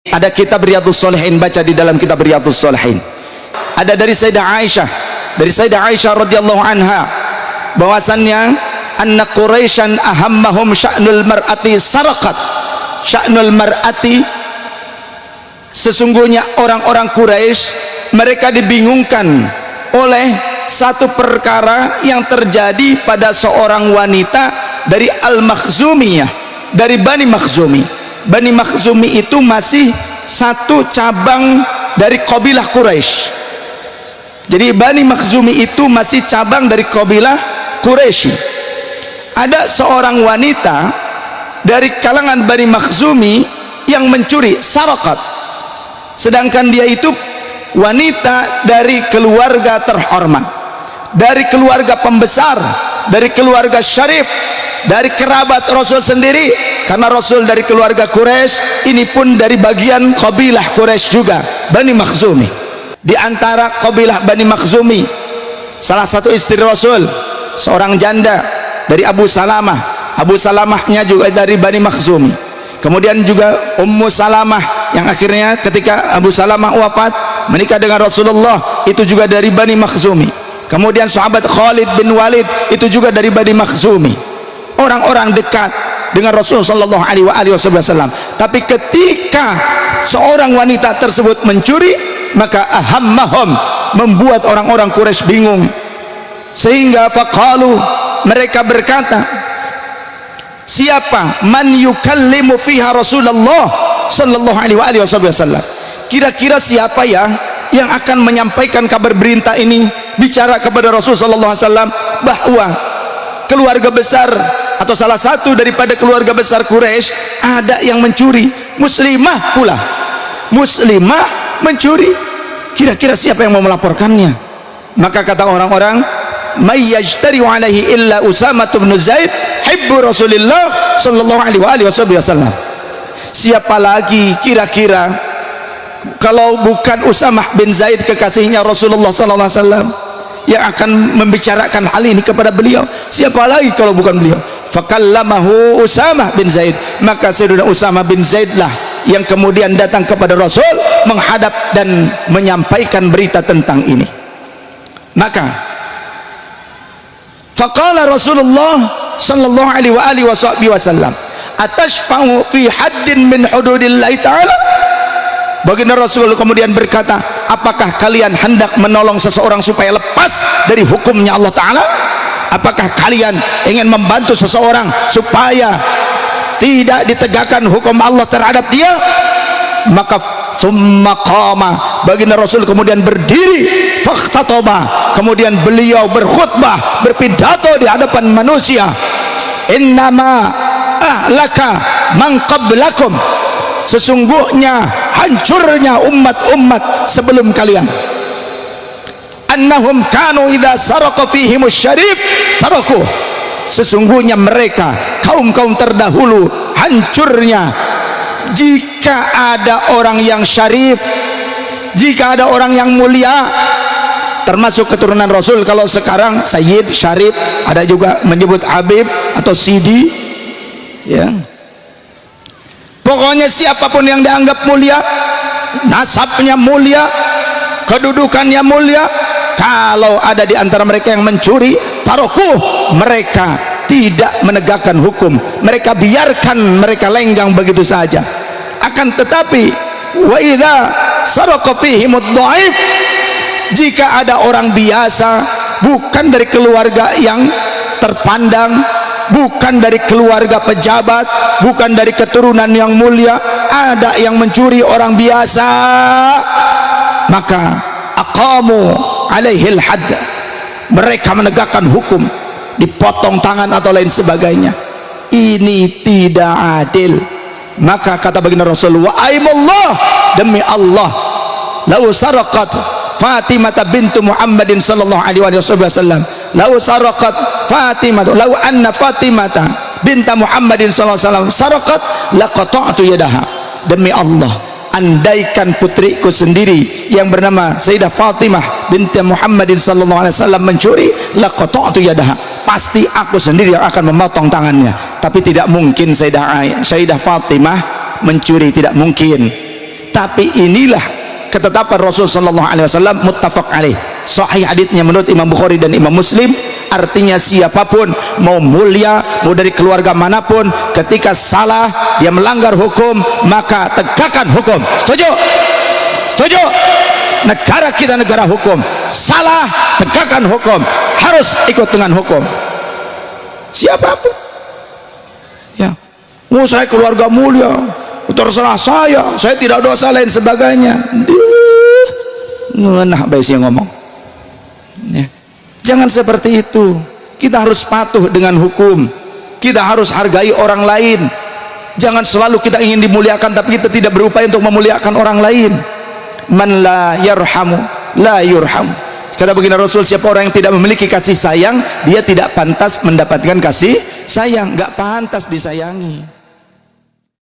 Ada kitab Riyadhus Shalihin, baca di dalam kitab Riyadhus Shalihin. Ada dari Sayyidah Aisyah radhiyallahu anha bahwasannya anna Quraisyan ahammahum sya'nul mar'ati saraqat. Sya'nul mar'ati, sesungguhnya orang-orang Quraisy mereka dibingungkan oleh satu perkara yang terjadi pada seorang wanita dari Al-Makhzumiyah, dari Bani Makhzumi. Bani Makhzumi itu masih satu cabang dari kabilah Quraisy. Jadi Bani Makhzumi itu masih cabang dari kabilah Quraisy. Ada seorang wanita dari kalangan Bani Makhzumi yang mencuri sarakat, sedangkan dia itu wanita dari keluarga terhormat, dari keluarga pembesar, dari keluarga syarif, dari kerabat Rasul sendiri, karena Rasul dari keluarga Quraisy, ini pun dari bagian kabilah Quraisy juga, Bani Makhzumi. Di antara kabilah Bani Makhzumi, salah satu istri Rasul seorang janda dari Abu Salamahnya juga dari Bani Makhzumi. Kemudian juga Ummu Salamah yang akhirnya ketika Abu Salamah wafat menikah dengan Rasulullah, itu juga dari Bani Makhzumi. Kemudian sahabat Khalid bin Walid itu juga dari Bani Makhzumi, orang-orang dekat dengan Rasulullah sallallahu alaihi wasallam. Tapi ketika seorang wanita tersebut mencuri, maka ahammahum, membuat orang-orang Quraisy bingung, sehingga faqalu, mereka berkata, siapa man yukallimu fiha Rasulullah sallallahu alaihi wasallam, kira-kira siapa ya yang akan menyampaikan kabar berita ini, bicara kepada Rasul sallallahu alaihi wasallam bahwa keluarga besar atau salah satu daripada keluarga besar Quraisy ada yang mencuri, muslimah pula, muslimah mencuri. Kira-kira siapa yang mau melaporkannya? Maka kata orang-orang, may yajtari alaihi illa Usamah bin Zaid hibbu Rasulillah sallallahu alaihi wasallam. Siapa lagi kira-kira kalau bukan Usamah bin Zaid, kekasihnya Rasulullah sallallahu alaihi wasallam, yang akan membicarakan hal ini kepada beliau? Siapa lagi kalau bukan beliau? Fakallamahu Usamah bin Zaid, maka Sayyidina Usamah bin Zaid lah yang kemudian datang kepada Rasul, menghadap dan menyampaikan berita tentang ini. Maka faqala Rasulullah sallallahu alaihi wasallam, atashfa'u fi haddin min hududillahi ta'ala. Baginda Rasul kemudian berkata, apakah kalian hendak menolong seseorang supaya lepas dari hukumnya Allah Ta'ala? Apakah kalian ingin membantu seseorang supaya tidak ditegakkan hukum Allah terhadap dia? Maka thumma qama, baginda Rasul kemudian berdiri, fakhtatoba, kemudian beliau berkhutbah, berpidato di hadapan manusia. Innama ahlaka man qablakum, sesungguhnya hancurnya umat-umat sebelum kalian, annahum kanu idza saraqa fihimus syarif taraku, sesungguhnya mereka kaum-kaum terdahulu hancurnya jika ada orang yang syarif, jika ada orang yang mulia, termasuk keturunan Rasul. Kalau sekarang Sayyid, Syarif, ada juga menyebut Habib atau Sidi, ya. Pokoknya siapapun yang dianggap mulia, nasabnya mulia, kedudukannya mulia, kalau ada di antara mereka yang mencuri, tarokuh, mereka tidak menegakkan hukum, mereka biarkan mereka lenggang begitu saja. Akan tetapi wa idza saraqa fihimud dhaif, jika ada orang biasa, bukan dari keluarga yang terpandang, bukan dari keluarga pejabat, bukan dari keturunan yang mulia, ada yang mencuri, orang biasa, maka aqamu alaihil hadd, mereka menegakkan hukum, dipotong tangan atau lain sebagainya. Ini tidak adil. Maka kata baginda Rasul, wa aimullah, demi Allah, lau saraqat Fatimah bintu Muhammadin sallallahu alaihi wasallam, lau saraqat Fatimah, lau anna Fatimah binta Muhammadin sallallahu alaihi wasallam saraqat laqata'tu yadaha, demi Allah, andaikan putriku sendiri yang bernama Sayyidah Fatimah binti Muhammadin sallallahu alaihi wasallam mencuri, laqata'tu yadaha, pasti aku sendiri yang akan memotong tangannya. Tapi tidak mungkin Sayyidah Fatimah mencuri, tidak mungkin. tapi inilah ketetapan Rasul sallallahu alaihi wasallam, muttafaq alaih, sahih haditsnya menurut Imam Bukhari dan Imam Muslim. Artinya siapapun, mau mulia, mau dari keluarga manapun, ketika salah, dia melanggar hukum, maka tegakkan hukum. Setuju? Setuju? Negara kita negara hukum, salah tegakkan hukum, harus ikut dengan hukum siapapun. Ya, mau saya keluarga mulia, terserah saya tidak dosa lain sebagainya. Ngenah baik yang ngomong. Ya. Jangan seperti itu. Kita harus patuh dengan hukum, kita harus hargai orang lain. Jangan selalu kita ingin dimuliakan tapi kita tidak berupaya untuk memuliakan orang lain. Man la yarhamu la yurham, kata baginda Rasul, siapa orang yang tidak memiliki kasih sayang, dia tidak pantas mendapatkan kasih sayang, nggak pantas disayangi.